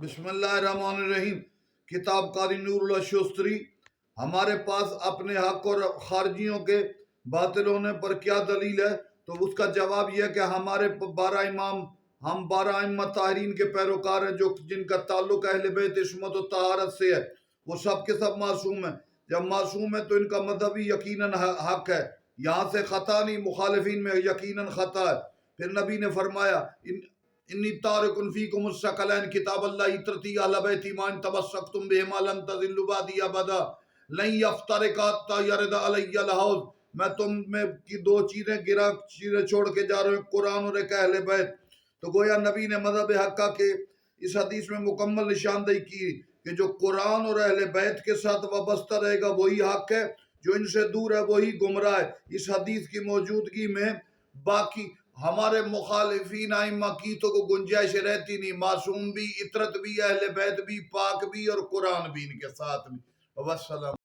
بسم اللہ الرحمن الرحیم۔ کتاب قاری نور اللہ شوستری۔ ہمارے پاس اپنے حق اور خارجیوں کے باطل ہونے پر کیا دلیل ہے؟ تو اس کا جواب یہ ہے کہ ہمارے 12 امام، ہم 12 ائمہ طاہرین کے پیروکار ہیں، جن کا تعلق اہل بیت عصمت و طہارت سے ہے۔ وہ سب کے سب معصوم ہیں۔ جب معصوم ہے تو ان کا مذہبی یقیناً حق ہے، یہاں سے خطا نہیں، مخالفین میں یقیناً خطا ہے۔ پھر نبی نے فرمایا انی تارکن فیکم الثقلین کتاب اللہ اطرتی اہل بیتی ما ان تمسکتم بہما لن تضلوا بعدی ابدا لن یفترقا حتی یرد علی الحوض۔ میں تم میں کی دو چیزیں چھوڑ کے جا رہے ہیں، قرآن اور ایک اہل بیت۔ تو گویا نبی نے مذہب حقہ کے اس حدیث میں مکمل نشاندہی کی کہ جو قرآن اور اہل بیت کے ساتھ وابستہ رہے گا وہی حق ہے، جو ان سے دور ہے وہی گمراہ ہے۔ اس حدیث کی موجودگی میں باقی ہمارے مخالفین ائمہ کی تو کو گنجائش رہتی نہیں، معصوم بھی، اطرت بھی، اہل بیت بھی، پاک بھی اور قرآن بھی ان کے ساتھ بھی۔ والسلام۔